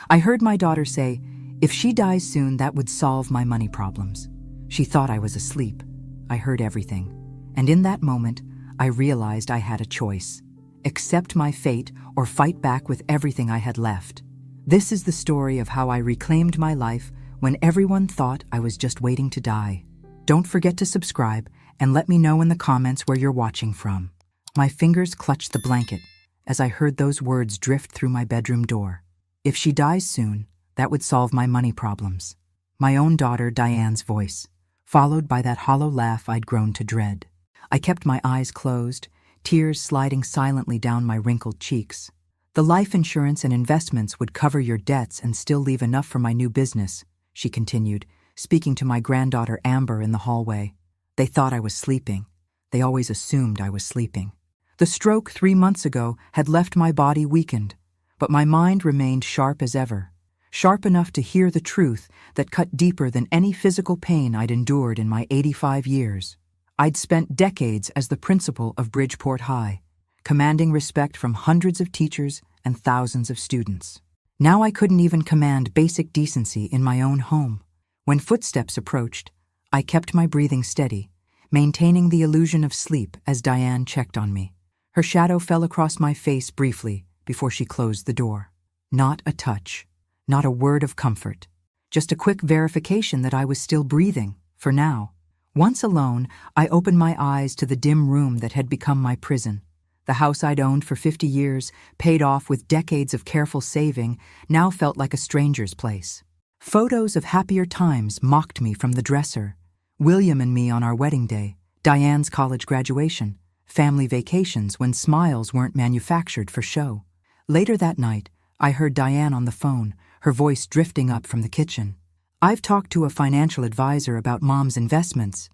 I heard my daughter say, if she dies soon, that would solve my money problems. She thought I was asleep. I heard everything. And in that moment, I realized I had a choice. Accept my fate or fight back with everything I had left. This is the story of how I reclaimed my life when everyone thought I was just waiting to die. Don't forget to subscribe and let me know in the comments where you're watching from. My fingers clutched the blanket as I heard those words drift through my bedroom door. If she dies soon, that would solve my money problems. My own daughter Diane's voice, followed by that hollow laugh I'd grown to dread. I kept my eyes closed, tears sliding silently down my wrinkled cheeks. The life insurance and investments would cover your debts and still leave enough for my new business, she continued, speaking to my granddaughter Amber in the hallway. They thought I was sleeping. They always assumed I was sleeping. The stroke 3 months ago had left my body weakened, but my mind remained sharp as ever, sharp enough to hear the truth that cut deeper than any physical pain I'd endured in my 85 years. I'd spent decades as the principal of Bridgeport High, commanding respect from hundreds of teachers and thousands of students. Now I couldn't even command basic decency in my own home. When footsteps approached, I kept my breathing steady, maintaining the illusion of sleep as Diane checked on me. Her shadow fell across my face briefly before she closed the door. Not a touch, not a word of comfort, just a quick verification that I was still breathing, for now. Once alone, I opened my eyes to the dim room that had become my prison. The house I'd owned for 50 years, paid off with decades of careful saving, now felt like a stranger's place. Photos of happier times mocked me from the dresser. William and me on our wedding day, Diane's college graduation, family vacations when smiles weren't manufactured for show. Later that night, I heard Diane on the phone, her voice drifting up from the kitchen. I've talked to a financial advisor about Mom's investments.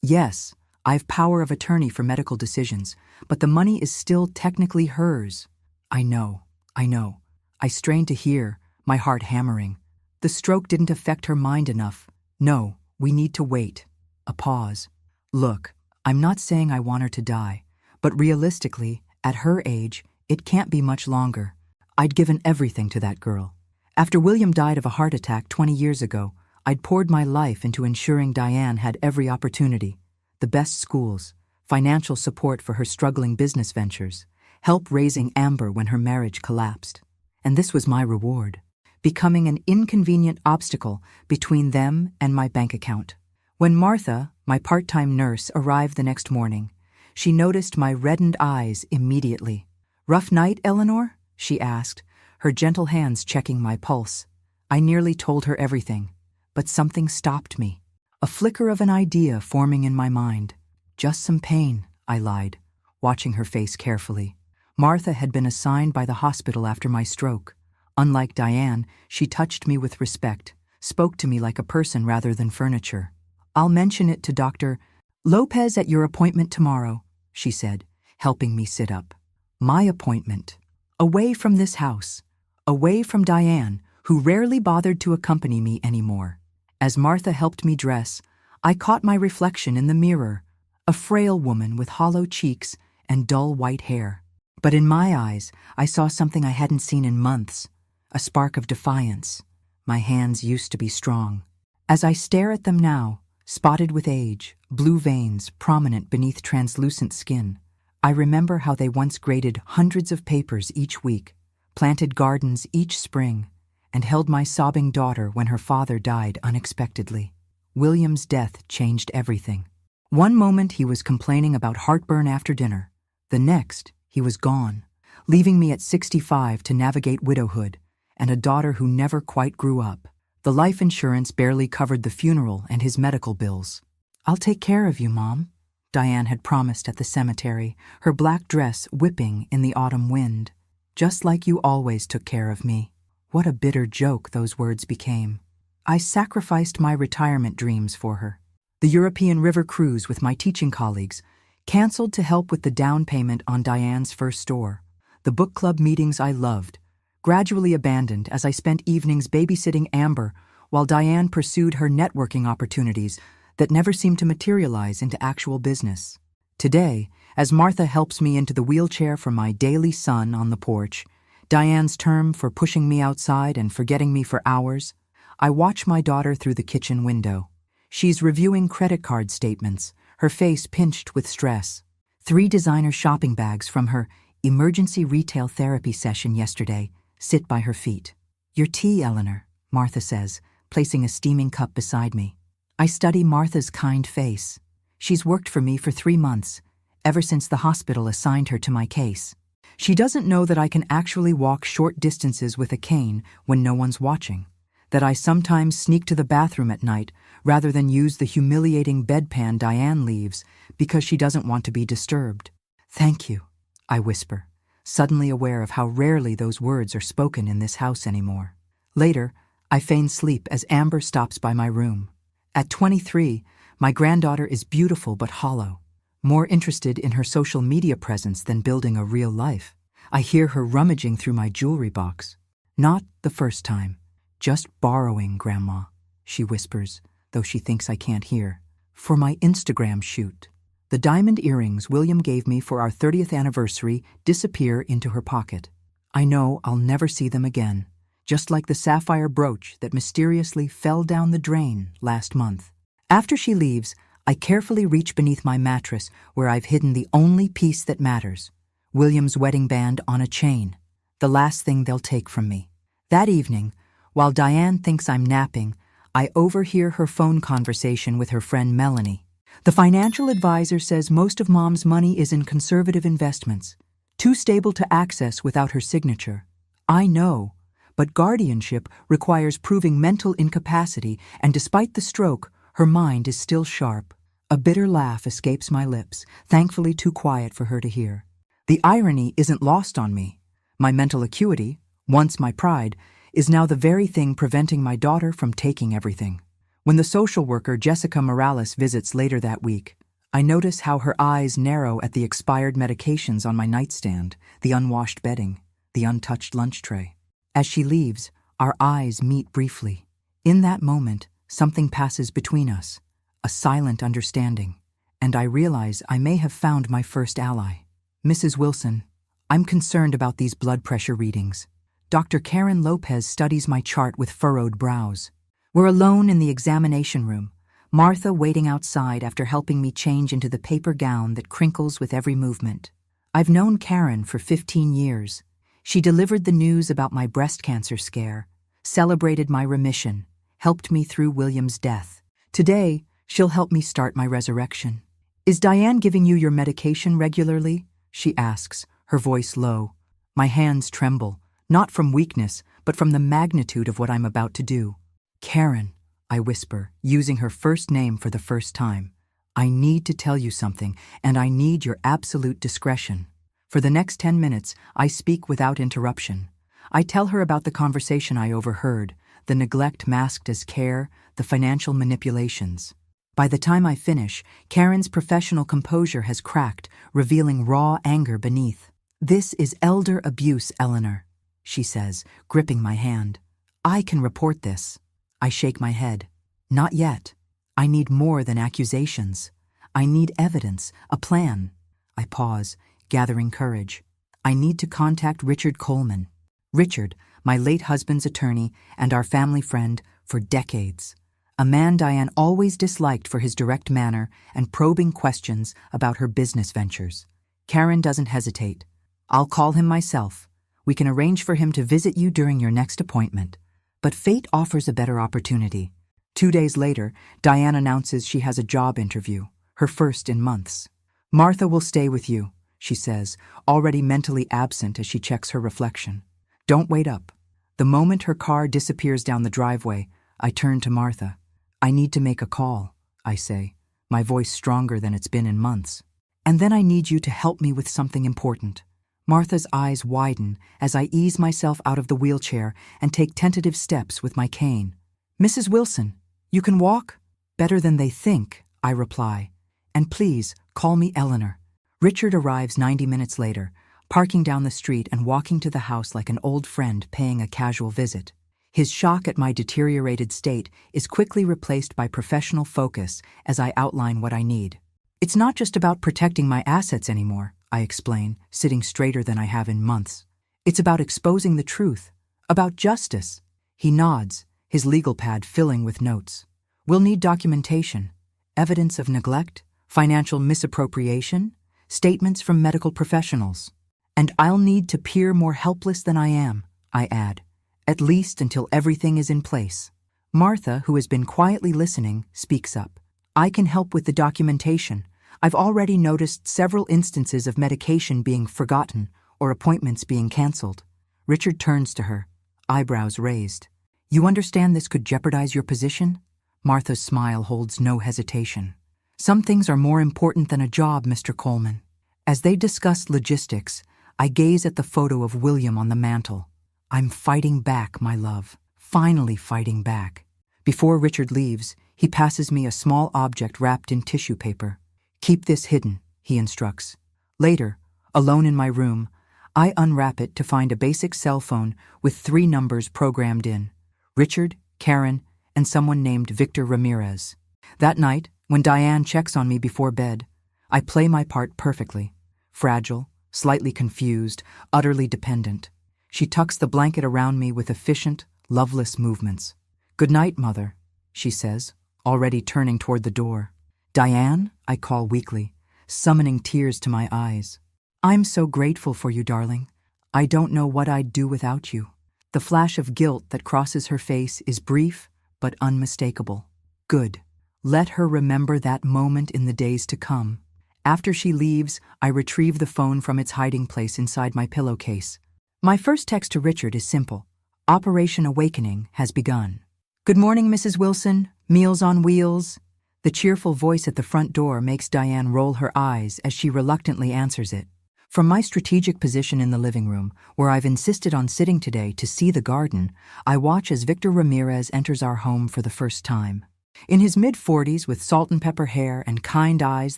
Yes, I've power of attorney for medical decisions, but the money is still technically hers. I know. I strained to hear, my heart hammering. The stroke didn't affect her mind enough. No, we need to wait. A pause. Look, I'm not saying I want her to die, but realistically, at her age, it can't be much longer. I'd given everything to that girl. After William died of a heart attack 20 years ago, I'd poured my life into ensuring Diane had every opportunity. The best schools, financial support for her struggling business ventures, help raising Amber when her marriage collapsed. And this was my reward, becoming an inconvenient obstacle between them and my bank account. When Martha, my part-time nurse, arrived the next morning, she noticed my reddened eyes immediately. "Rough night, Eleanor?" she asked, her gentle hands checking my pulse. I nearly told her everything, but something stopped me. A flicker of an idea forming in my mind. "Just some pain," I lied, watching her face carefully. Martha had been assigned by the hospital after my stroke. Unlike Diane, she touched me with respect, spoke to me like a person rather than furniture. "I'll mention it to Dr. Lopez at your appointment tomorrow," she said, helping me sit up. My appointment. Away from this house. Away from Diane, who rarely bothered to accompany me anymore. As Martha helped me dress, I caught my reflection in the mirror, a frail woman with hollow cheeks and dull white hair. But in my eyes, I saw something I hadn't seen in months, a spark of defiance. My hands used to be strong. As I stare at them now, spotted with age, blue veins prominent beneath translucent skin, I remember how they once graded hundreds of papers each week, planted gardens each spring, and held my sobbing daughter when her father died unexpectedly. William's death changed everything. One moment he was complaining about heartburn after dinner. The next, he was gone, leaving me at 65 to navigate widowhood and a daughter who never quite grew up. The life insurance barely covered the funeral and his medical bills. "I'll take care of you, Mom," Diane had promised at the cemetery, her black dress whipping in the autumn wind. "Just like you always took care of me." What a bitter joke those words became. I sacrificed my retirement dreams for her. The European river cruise with my teaching colleagues, canceled to help with the down payment on Diane's first store. The book club meetings I loved, gradually abandoned as I spent evenings babysitting Amber while Diane pursued her networking opportunities that never seemed to materialize into actual business. Today, as Martha helps me into the wheelchair for my daily son on the porch, Diane's term for pushing me outside and forgetting me for hours. I watch my daughter through the kitchen window. She's reviewing credit card statements, her face pinched with stress. 3 designer shopping bags from her emergency retail therapy session yesterday sit by her feet. "Your tea, Eleanor," Martha says, placing a steaming cup beside me. I study Martha's kind face. She's worked for me for 3 months, ever since the hospital assigned her to my case. She doesn't know that I can actually walk short distances with a cane when no one's watching, that I sometimes sneak to the bathroom at night rather than use the humiliating bedpan Diane leaves because she doesn't want to be disturbed. "Thank you," I whisper, suddenly aware of how rarely those words are spoken in this house anymore. Later, I feign sleep as Amber stops by my room. At 23, my granddaughter is beautiful but hollow, more interested in her social media presence than building a real life. I hear her rummaging through my jewelry box. "Not the first time. Just borrowing, Grandma," she whispers, though she thinks I can't hear. "For my Instagram shoot." The diamond earrings William gave me for our 30th anniversary disappear into her pocket. I know I'll never see them again, just like the sapphire brooch that mysteriously fell down the drain last month. After she leaves, I carefully reach beneath my mattress where I've hidden the only piece that matters, William's wedding band on a chain, the last thing they'll take from me. That evening, while Diane thinks I'm napping, I overhear her phone conversation with her friend Melanie. The financial advisor says most of Mom's money is in conservative investments, too stable to access without her signature. I know, but guardianship requires proving mental incapacity, and despite the stroke, her mind is still sharp. A bitter laugh escapes my lips, thankfully too quiet for her to hear. The irony isn't lost on me. My mental acuity, once my pride, is now the very thing preventing my daughter from taking everything. When the social worker Jessica Morales visits later that week, I notice how her eyes narrow at the expired medications on my nightstand, the unwashed bedding, the untouched lunch tray. As she leaves, our eyes meet briefly. In that moment, something passes between us, a silent understanding, and I realize I may have found my first ally. "Mrs. Wilson, I'm concerned about these blood pressure readings." Dr. Karen Lopez studies my chart with furrowed brows. We're alone in the examination room, Martha waiting outside after helping me change into the paper gown that crinkles with every movement. I've known Karen for 15 years. She delivered the news about my breast cancer scare, celebrated my remission, helped me through William's death. Today, she'll help me start my resurrection. "Is Diane giving you your medication regularly?" she asks, her voice low. My hands tremble, not from weakness, but from the magnitude of what I'm about to do. "Karen," I whisper, using her first name for the first time, "I need to tell you something, and I need your absolute discretion." For the next 10 minutes, I speak without interruption. I tell her about the conversation I overheard, the neglect masked as care, the financial manipulations. By the time I finish, Karen's professional composure has cracked, revealing raw anger beneath. "This is elder abuse, Eleanor," she says, gripping my hand. "I can report this." I shake my head. "Not yet. I need more than accusations. I need evidence, a plan." I pause, gathering courage. "I need to contact Richard Coleman." Richard, my late husband's attorney and our family friend for decades. A man Diane always disliked for his direct manner and probing questions about her business ventures. Karen doesn't hesitate. "I'll call him myself. We can arrange for him to visit you during your next appointment." But fate offers a better opportunity. 2 days later, Diane announces she has a job interview, her first in months. "Martha will stay with you," she says, already mentally absent as she checks her reflection. "Don't wait up." The moment her car disappears down the driveway, I turn to Martha. "I need to make a call," I say, my voice stronger than it's been in months. "And then I need you to help me with something important." Martha's eyes widen as I ease myself out of the wheelchair and take tentative steps with my cane. "Mrs. Wilson, you can walk?" "Better than they think," I reply. "And please, call me Eleanor." Richard arrives 90 minutes later, parking down the street and walking to the house like an old friend paying a casual visit. His shock at my deteriorated state is quickly replaced by professional focus as I outline what I need. "It's not just about protecting my assets anymore," I explain, sitting straighter than I have in months. It's about exposing the truth, about justice. He nods, his legal pad filling with notes. We'll need documentation, evidence of neglect, financial misappropriation, statements from medical professionals. And I'll need to appear more helpless than I am, I add, at least until everything is in place. Martha, who has been quietly listening, speaks up. I can help with the documentation. I've already noticed several instances of medication being forgotten or appointments being canceled. Richard turns to her, eyebrows raised. You understand this could jeopardize your position? Martha's smile holds no hesitation. Some things are more important than a job, Mr. Coleman. As they discuss logistics, I gaze at the photo of William on the mantel. I'm fighting back, my love. Finally fighting back. Before Richard leaves, he passes me a small object wrapped in tissue paper. Keep this hidden, he instructs. Later, alone in my room, I unwrap it to find a basic cell phone with 3 numbers programmed in. Richard, Karen, and someone named Victor Ramirez. That night, when Diane checks on me before bed, I play my part perfectly. Fragile, slightly confused, utterly dependent. She tucks the blanket around me with efficient, loveless movements. Good night, Mother, she says, already turning toward the door. Diane, I call weakly, summoning tears to my eyes. I'm so grateful for you, darling. I don't know what I'd do without you. The flash of guilt that crosses her face is brief but unmistakable. Good. Let her remember that moment in the days to come. After she leaves, I retrieve the phone from its hiding place inside my pillowcase. My first text to Richard is simple. Operation Awakening has begun. Good morning, Mrs. Wilson. Meals on wheels. The cheerful voice at the front door makes Diane roll her eyes as she reluctantly answers it. From my strategic position in the living room, where I've insisted on sitting today to see the garden, I watch as Victor Ramirez enters our home for the first time. In his mid-40s, with salt and pepper hair and kind eyes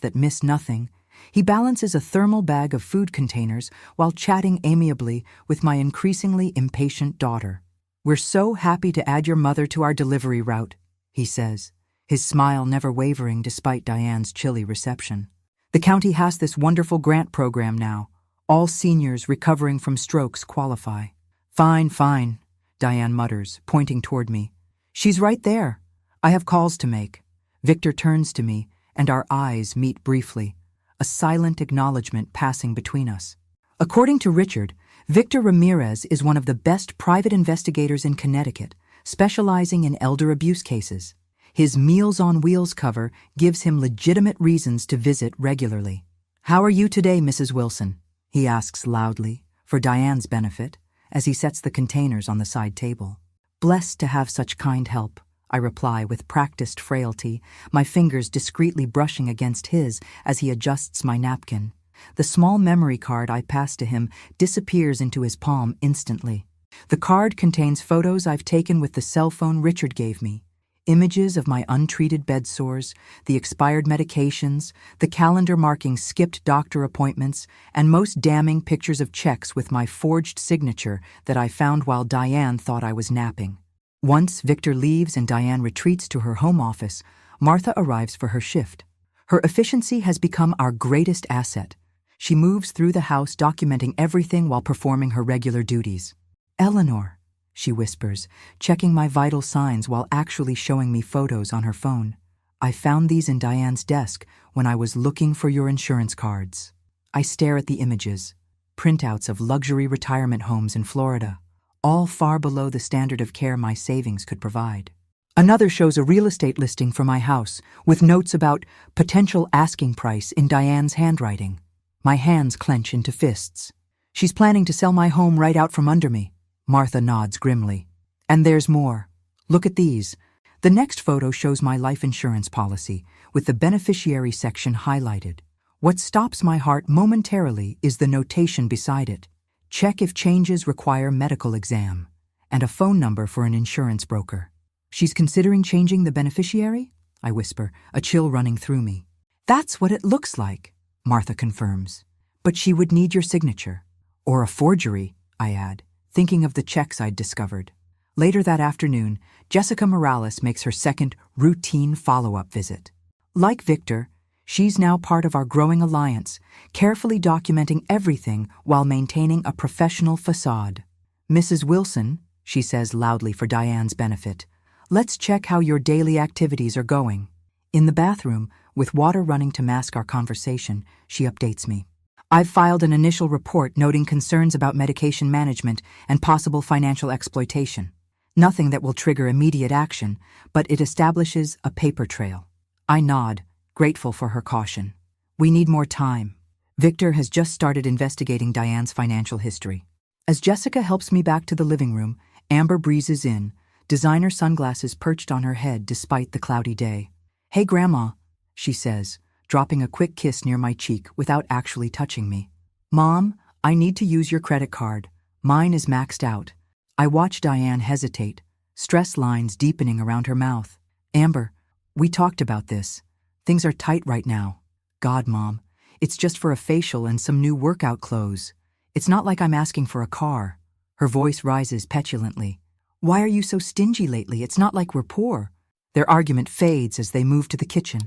that miss nothing, he balances a thermal bag of food containers while chatting amiably with my increasingly impatient daughter. We're so happy to add your mother to our delivery route, he says, his smile never wavering despite Diane's chilly reception. The county has this wonderful grant program now. All seniors recovering from strokes qualify. Fine, Diane mutters, pointing toward me. She's right there. I have calls to make. Victor turns to me, and our eyes meet briefly, a silent acknowledgement passing between us. According to Richard, Victor Ramirez is one of the best private investigators in Connecticut, specializing in elder abuse cases. His Meals on Wheels cover gives him legitimate reasons to visit regularly. How are you today, Mrs. Wilson? He asks loudly, for Diane's benefit, as he sets the containers on the side table. Blessed to have such kind help, I reply with practiced frailty, my fingers discreetly brushing against his as he adjusts my napkin. The small memory card I pass to him disappears into his palm instantly. The card contains photos I've taken with the cell phone Richard gave me. Images of my untreated bed sores, the expired medications, the calendar marking skipped doctor appointments, and most damning pictures of checks with my forged signature that I found while Diane thought I was napping. Once Victor leaves and Diane retreats to her home office, Martha arrives for her shift. Her efficiency has become our greatest asset. She moves through the house documenting everything while performing her regular duties. Eleanor, she whispers, checking my vital signs while actually showing me photos on her phone. I found these in Diane's desk when I was looking for your insurance cards. I stare at the images, printouts of luxury retirement homes in Florida, all far below the standard of care my savings could provide. Another shows a real estate listing for my house, with notes about potential asking price in Diane's handwriting. My hands clench into fists. She's planning to sell my home right out from under me. Martha nods grimly. And there's more. Look at these. The next photo shows my life insurance policy, with the beneficiary section highlighted. What stops my heart momentarily is the notation beside it. Check if changes require medical exam, and a phone number for an insurance broker. She's considering changing the beneficiary? I whisper, a chill running through me. That's what it looks like, Martha confirms. But she would need your signature. Or a forgery, I add, thinking of the checks I'd discovered. Later that afternoon, Jessica Morales makes her second routine follow-up visit. Like Victor, She's now part of our growing alliance, carefully documenting everything while maintaining a professional facade. Mrs. Wilson, she says loudly for Diane's benefit, let's check how your daily activities are going. In the bathroom, with water running to mask our conversation, she updates me. I've filed an initial report noting concerns about medication management and possible financial exploitation. Nothing that will trigger immediate action, but it establishes a paper trail. I nod, grateful for her caution. We need more time. Victor has just started investigating Diane's financial history. As Jessica helps me back to the living room, Amber breezes in, designer sunglasses perched on her head despite the cloudy day. Hey, Grandma, she says, dropping a quick kiss near my cheek without actually touching me. Mom, I need to use your credit card. Mine is maxed out. I watch Diane hesitate, stress lines deepening around her mouth. Amber, we talked about this. Things are tight right now. God, Mom, it's just for a facial and some new workout clothes. It's not like I'm asking for a car. Her voice rises petulantly. Why are you so stingy lately? It's not like we're poor. Their argument fades as they move to the kitchen,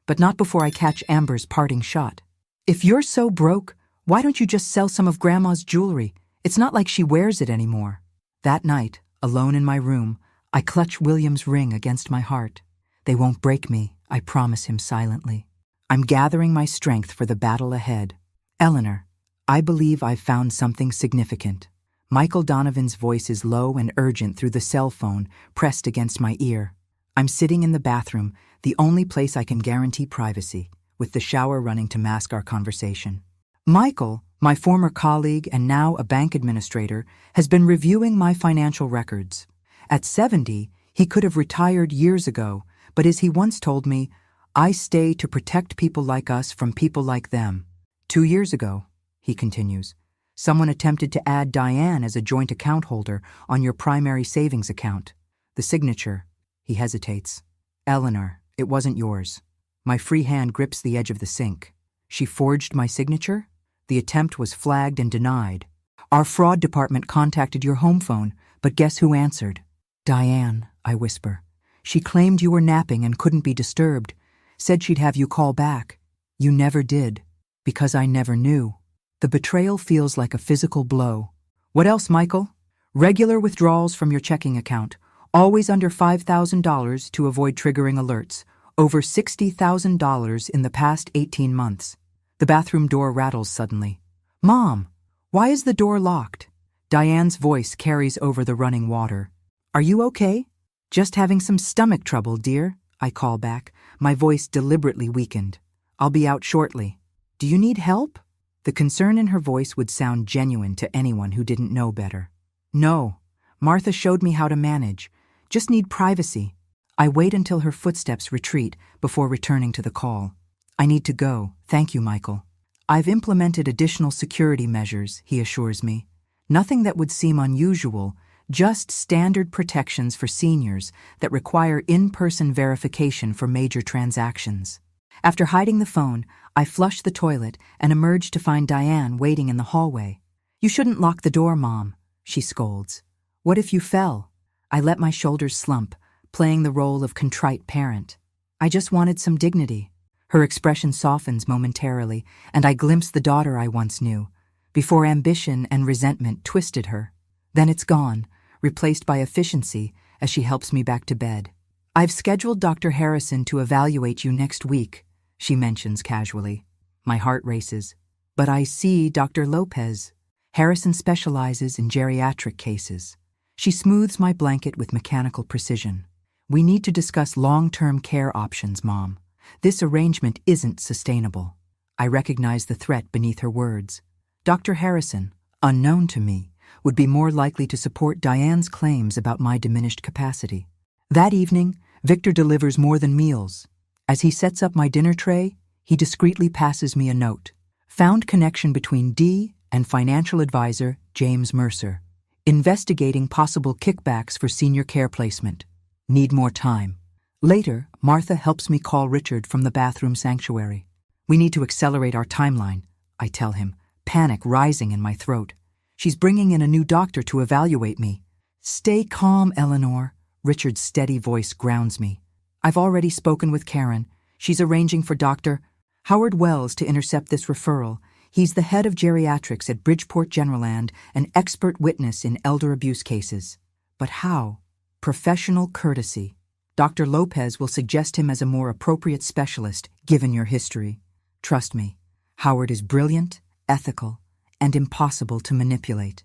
but not before I catch Amber's parting shot. If you're so broke, why don't you just sell some of Grandma's jewelry? It's not like she wears it anymore. That night, alone in my room, I clutch William's ring against my heart. They won't break me, I promise him silently. I'm gathering my strength for the battle ahead. Eleanor, I believe I've found something significant. Michael Donovan's voice is low and urgent through the cell phone pressed against my ear. I'm sitting in the bathroom, the only place I can guarantee privacy, with the shower running to mask our conversation. Michael, my former colleague and now a bank administrator, has been reviewing my financial records. At 70, he could have retired years ago, but as he once told me, I stay to protect people like us from people like them. 2 years ago, he continues, someone attempted to add Diane as a joint account holder on your primary savings account. The signature, he hesitates. Eleanor, it wasn't yours. My free hand grips the edge of the sink. She forged my signature? The attempt was flagged and denied. Our fraud department contacted your home phone, but guess who answered? Diane, I whisper. She claimed you were napping and couldn't be disturbed. Said she'd have you call back. You never did, because I never knew. The betrayal feels like a physical blow. What else, Michael? Regular withdrawals from your checking account, always under $5,000 to avoid triggering alerts, over $60,000 in the past 18 months. The bathroom door rattles suddenly. Mom, why is the door locked? Diane's voice carries over the running water. Are you okay? Just having some stomach trouble, dear, I call back, my voice deliberately weakened. I'll be out shortly. Do you need help? The concern in her voice would sound genuine to anyone who didn't know better. No, Martha showed me how to manage. Just need privacy. I wait until her footsteps retreat before returning to the call. I need to go, thank you, Michael. I've implemented additional security measures, he assures me. Nothing that would seem unusual, just standard protections for seniors that require in-person verification for major transactions. After hiding the phone, I flush the toilet and emerge to find Diane waiting in the hallway. You shouldn't lock the door, Mom, she scolds. What if you fell? I let my shoulders slump, playing the role of contrite parent. I just wanted some dignity. Her expression softens momentarily, and I glimpse the daughter I once knew, before ambition and resentment twisted her. Then it's gone, replaced by efficiency as she helps me back to bed. I've scheduled Dr. Harrison to evaluate you next week, she mentions casually. My heart races. But I see Dr. Lopez. Harrison specializes in geriatric cases. She smooths my blanket with mechanical precision. We need to discuss long-term care options, Mom. This arrangement isn't sustainable. I recognize the threat beneath her words. Dr. Harrison, unknown to me, would be more likely to support Diane's claims about my diminished capacity. That evening, Victor delivers more than meals. As he sets up my dinner tray, he discreetly passes me a note. Found connection between Dee and financial advisor James Mercer. Investigating possible kickbacks for senior care placement. Need more time. Later, Martha helps me call Richard from the bathroom sanctuary. We need to accelerate our timeline, I tell him, panic rising in my throat. She's bringing in a new doctor to evaluate me. Stay calm, Eleanor. Richard's steady voice grounds me. I've already spoken with Karen. She's arranging for Dr. Howard Wells to intercept this referral. He's the head of geriatrics at Bridgeport Generland, an expert witness in elder abuse cases. But how? Professional courtesy. Dr. Lopez will suggest him as a more appropriate specialist, given your history. Trust me, Howard is brilliant, ethical, and impossible to manipulate.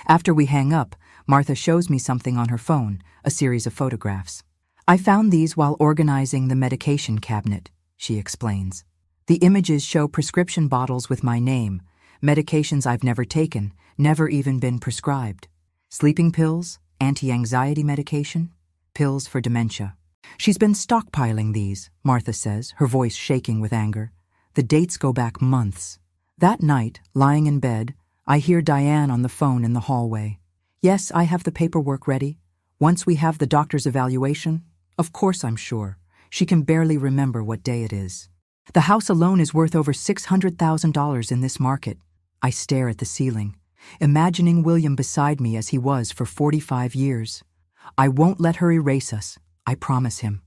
After we hang up, Martha shows me something on her phone, a series of photographs. I found these while organizing the medication cabinet, she explains. The images show prescription bottles with my name, medications I've never taken, never even been prescribed. Sleeping pills, anti-anxiety medication, pills for dementia. She's been stockpiling these, Martha says, her voice shaking with anger. The dates go back months. That night, lying in bed, I hear Diane on the phone in the hallway. Yes, I have the paperwork ready. Once we have the doctor's evaluation, of course I'm sure. She can barely remember what day it is. The house alone is worth over $600,000 in this market. I stare at the ceiling, imagining William beside me as he was for 45 years. I won't let her erase us, I promise him.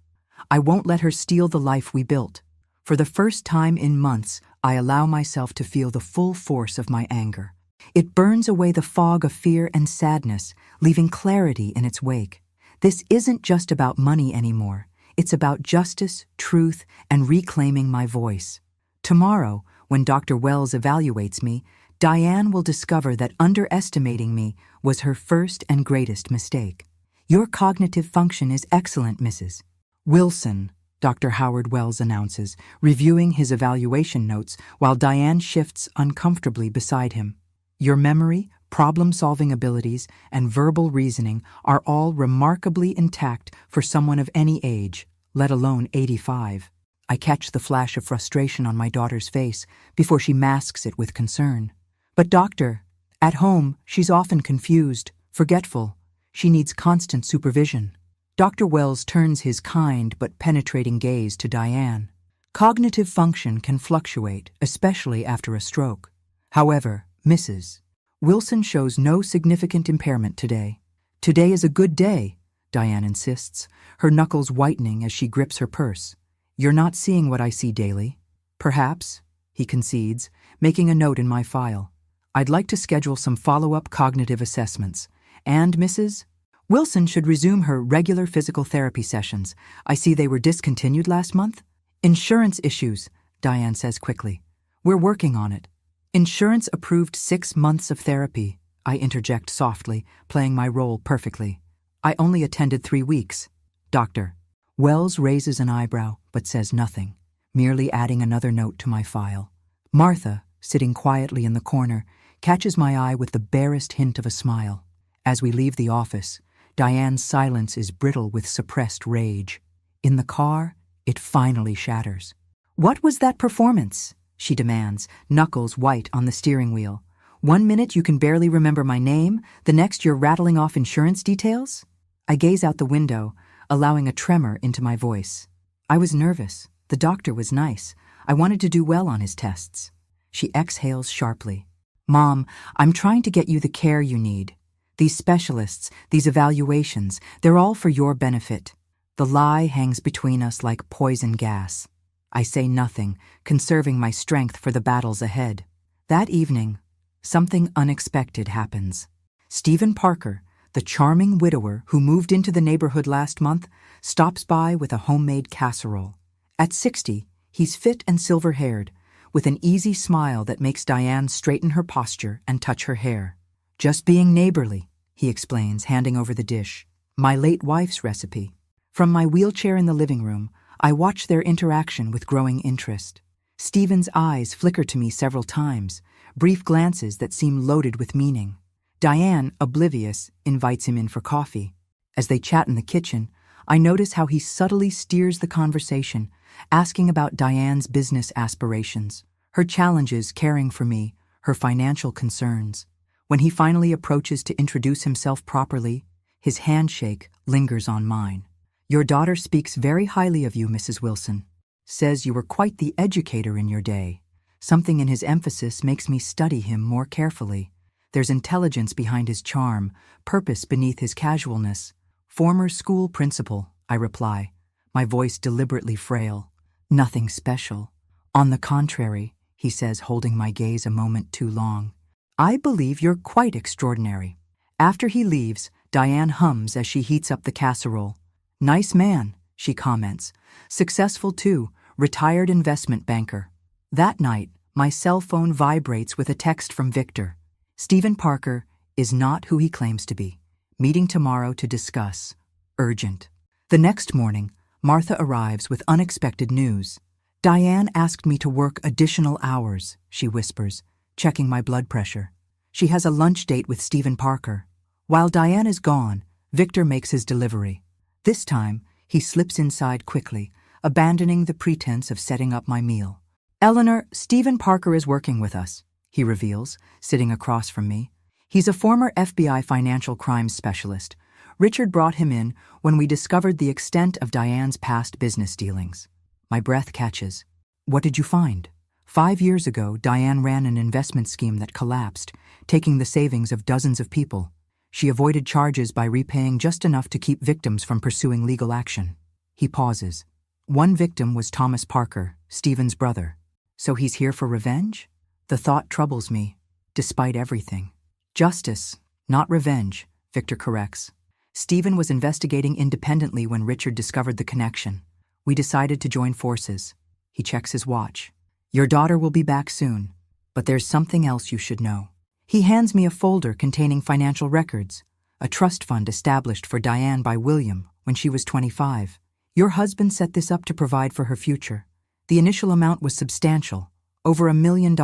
I won't let her steal the life we built. For the first time in months, I allow myself to feel the full force of my anger. It burns away the fog of fear and sadness, leaving clarity in its wake. This isn't just about money anymore. It's about justice, truth, and reclaiming my voice. Tomorrow, when Dr. Wells evaluates me, Diane will discover that underestimating me was her first and greatest mistake. Your cognitive function is excellent, Mrs. Wilson, Dr. Howard Wells announces, reviewing his evaluation notes while Diane shifts uncomfortably beside him. Your memory, problem-solving abilities, and verbal reasoning are all remarkably intact for someone of any age, let alone 85. I catch the flash of frustration on my daughter's face before she masks it with concern. But doctor, at home, she's often confused, forgetful. She needs constant supervision. Dr. Wells turns his kind but penetrating gaze to Diane. Cognitive function can fluctuate, especially after a stroke. However, Mrs. Wilson shows no significant impairment today. Today is a good day, Diane insists, her knuckles whitening as she grips her purse. You're not seeing what I see daily. Perhaps, he concedes, making a note in my file. I'd like to schedule some follow-up cognitive assessments. And Mrs. Wilson should resume her regular physical therapy sessions. I see they were discontinued last month. Insurance issues, Diane says quickly. We're working on it. Insurance approved 6 months of therapy, I interject softly, playing my role perfectly. I only attended 3 weeks. Doctor. Wells raises an eyebrow, but says nothing, merely adding another note to my file. Martha, sitting quietly in the corner, catches my eye with the barest hint of a smile. As we leave the office, Diane's silence is brittle with suppressed rage. In the car, it finally shatters. What was that performance? She demands, knuckles white on the steering wheel. 1 minute you can barely remember my name, the next you're rattling off insurance details? I gaze out the window, allowing a tremor into my voice. I was nervous. The doctor was nice. I wanted to do well on his tests. She exhales sharply. Mom, I'm trying to get you the care you need. These specialists, these evaluations, they're all for your benefit. The lie hangs between us like poison gas. I say nothing, conserving my strength for the battles ahead. That evening, something unexpected happens. Stephen Parker, the charming widower who moved into the neighborhood last month, stops by with a homemade casserole. At 60, he's fit and silver-haired, with an easy smile that makes Diane straighten her posture and touch her hair. Just being neighborly, he explains, handing over the dish. My late wife's recipe. From my wheelchair in the living room, I watch their interaction with growing interest. Stephen's eyes flicker to me several times, brief glances that seem loaded with meaning. Diane, oblivious, invites him in for coffee. As they chat in the kitchen, I notice how he subtly steers the conversation, asking about Diane's business aspirations, her challenges caring for me, her financial concerns. When he finally approaches to introduce himself properly, his handshake lingers on mine. Your daughter speaks very highly of you, Mrs. Wilson. Says you were quite the educator in your day. Something in his emphasis makes me study him more carefully. There's intelligence behind his charm, purpose beneath his casualness. Former school principal, I reply, my voice deliberately frail. Nothing special. On the contrary, he says, holding my gaze a moment too long. I believe you're quite extraordinary. After he leaves, Diane hums as she heats up the casserole. Nice man, she comments. Successful too, retired investment banker. That night, my cell phone vibrates with a text from Victor. Stephen Parker is not who he claims to be. Meeting tomorrow to discuss. Urgent. The next morning, Martha arrives with unexpected news. Diane asked me to work additional hours, she whispers, checking my blood pressure. She has a lunch date with Stephen Parker. While Diane is gone, Victor makes his delivery. This time, he slips inside quickly, abandoning the pretense of setting up my meal. Eleanor, Stephen Parker is working with us, he reveals, sitting across from me. He's a former FBI financial crimes specialist. Richard brought him in when we discovered the extent of Diane's past business dealings. My breath catches. What did you find? 5 years ago, Diane ran an investment scheme that collapsed, taking the savings of dozens of people. She avoided charges by repaying just enough to keep victims from pursuing legal action. He pauses. One victim was Thomas Parker, Stephen's brother. So he's here for revenge? The thought troubles me, despite everything. Justice, not revenge, Victor corrects. Stephen was investigating independently when Richard discovered the connection. We decided to join forces. He checks his watch. Your daughter will be back soon, but there's something else you should know. He hands me a folder containing financial records, a trust fund established for Diane by William when she was 25. Your husband set this up to provide for her future. The initial amount was substantial, over $1 million.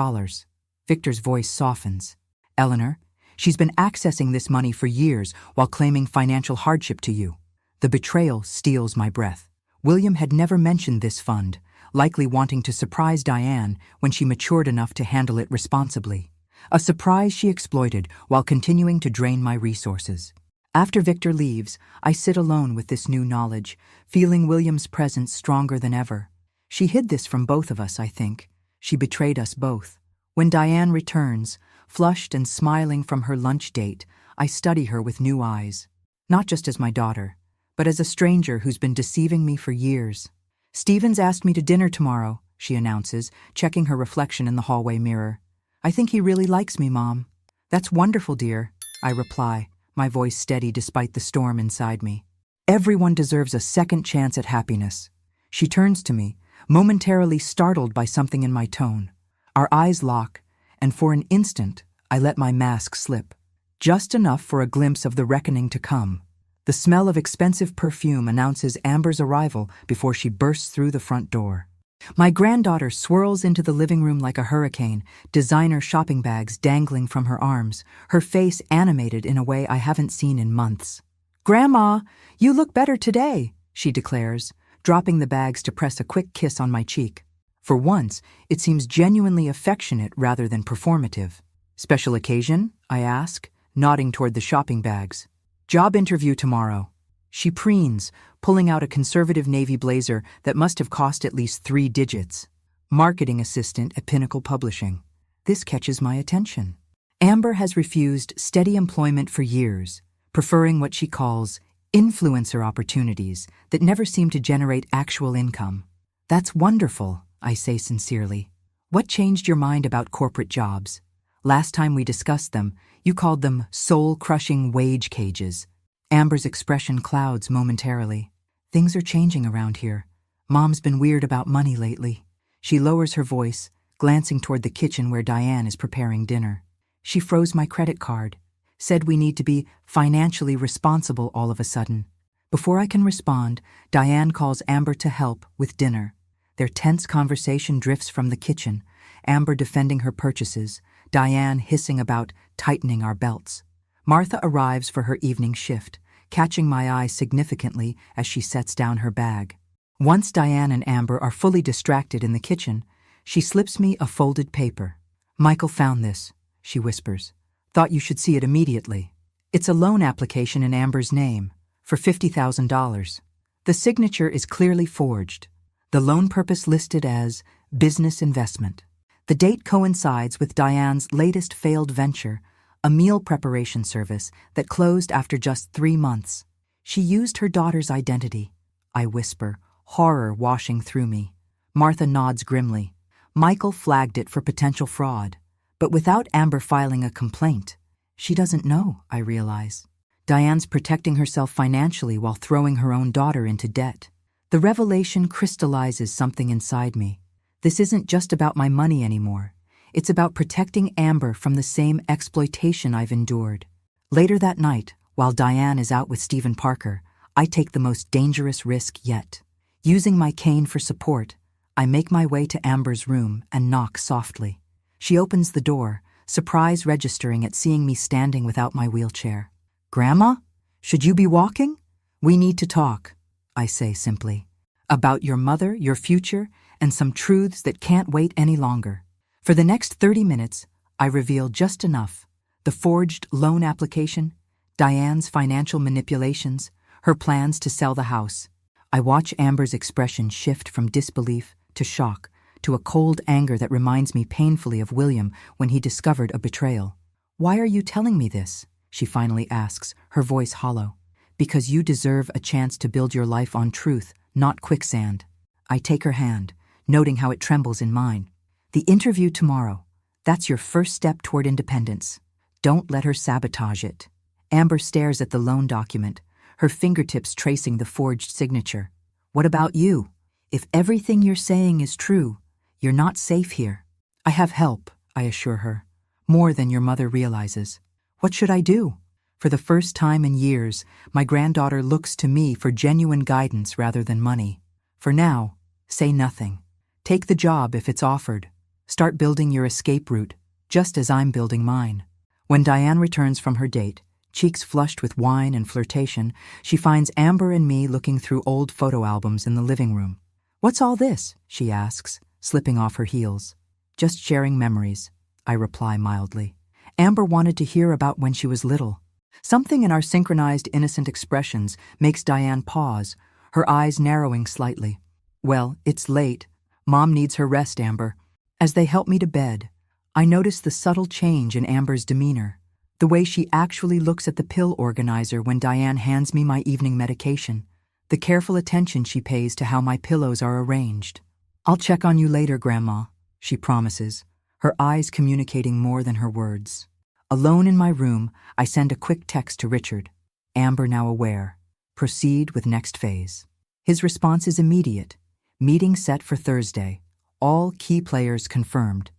Victor's voice softens. Eleanor, she's been accessing this money for years while claiming financial hardship to you. The betrayal steals my breath. William had never mentioned this fund, likely wanting to surprise Diane when she matured enough to handle it responsibly. A surprise she exploited while continuing to drain my resources. After Victor leaves, I sit alone with this new knowledge, feeling William's presence stronger than ever. She hid this from both of us, I think. She betrayed us both. When Diane returns, flushed and smiling from her lunch date, I study her with new eyes. Not just as my daughter, but as a stranger who's been deceiving me for years. Stephen's asked me to dinner tomorrow, she announces, checking her reflection in the hallway mirror. I think he really likes me, Mom. That's wonderful, dear, I reply, my voice steady despite the storm inside me. Everyone deserves a second chance at happiness. She turns to me, momentarily startled by something in my tone. Our eyes lock, and for an instant, I let my mask slip. Just enough for a glimpse of the reckoning to come. The smell of expensive perfume announces Amber's arrival before she bursts through the front door. My granddaughter swirls into the living room like a hurricane, designer shopping bags dangling from her arms, her face animated in a way I haven't seen in months. Grandma, you look better today, she declares, dropping the bags to press a quick kiss on my cheek. For once, it seems genuinely affectionate rather than performative. Special occasion? I ask, nodding toward the shopping bags. Job interview tomorrow. She preens, pulling out a conservative navy blazer that must have cost at least 3 digits. Marketing assistant at Pinnacle Publishing. This catches my attention. Amber has refused steady employment for years, preferring what she calls influencer opportunities that never seem to generate actual income. That's wonderful, I say sincerely. What changed your mind about corporate jobs? Last time we discussed them, you called them soul-crushing wage cages. Amber's expression clouds momentarily. Things are changing around here. Mom's been weird about money lately. She lowers her voice, glancing toward the kitchen where Diane is preparing dinner. She froze my credit card, said we need to be financially responsible all of a sudden. Before I can respond, Diane calls Amber to help with dinner. Their tense conversation drifts from the kitchen, Amber defending her purchases, Diane hissing about tightening our belts. Martha arrives for her evening shift, catching my eye significantly as she sets down her bag. Once Diane and Amber are fully distracted in the kitchen, she slips me a folded paper. Michael found this, she whispers. Thought you should see it immediately. It's a loan application in Amber's name, for $50,000. The signature is clearly forged. The loan purpose listed as business investment. The date coincides with Diane's latest failed venture, a meal preparation service that closed after just 3 months. She used her daughter's identity, I whisper, horror washing through me. Martha nods grimly. Michael flagged it for potential fraud, but without Amber filing a complaint. She doesn't know, I realize. Diane's protecting herself financially while throwing her own daughter into debt. The revelation crystallizes something inside me. This isn't just about my money anymore. It's about protecting Amber from the same exploitation I've endured. Later that night, while Diane is out with Stephen Parker, I take the most dangerous risk yet. Using my cane for support, I make my way to Amber's room and knock softly. She opens the door, surprise registering at seeing me standing without my wheelchair. "Grandma? Should you be walking? We need to talk," I say simply. "About your mother, your future, and some truths that can't wait any longer." For the next 30 minutes, I reveal just enough: the forged loan application, Diane's financial manipulations, her plans to sell the house. I watch Amber's expression shift from disbelief to shock to a cold anger that reminds me painfully of William when he discovered a betrayal. "Why are you telling me this?" she finally asks, her voice hollow. "Because you deserve a chance to build your life on truth, not quicksand." I take her hand, noting how it trembles in mine. "The interview tomorrow. That's your first step toward independence. Don't let her sabotage it." Amber stares at the loan document, her fingertips tracing the forged signature. "What about you? If everything you're saying is true, you're not safe here." "I have help," I assure her. "More than your mother realizes." "What should I do?" For the first time in years, my granddaughter looks to me for genuine guidance rather than money. "For now, say nothing. Take the job if it's offered. Start building your escape route, just as I'm building mine." When Diane returns from her date, cheeks flushed with wine and flirtation, she finds Amber and me looking through old photo albums in the living room. "What's all this?" she asks, slipping off her heels. "Just sharing memories," I reply mildly. Amber wanted to hear about when she was little. Something in our synchronized innocent expressions makes Diane pause, her eyes narrowing slightly. "Well, it's late. Mom needs her rest, Amber." As they help me to bed, I notice the subtle change in Amber's demeanor, the way she actually looks at the pill organizer when Diane hands me my evening medication, the careful attention she pays to how my pillows are arranged. "I'll check on you later, Grandma," she promises, her eyes communicating more than her words. Alone in my room, I send a quick text to Richard. "Amber now aware. Proceed with next phase." His response is immediate. "Meeting set for Thursday. All key players confirmed."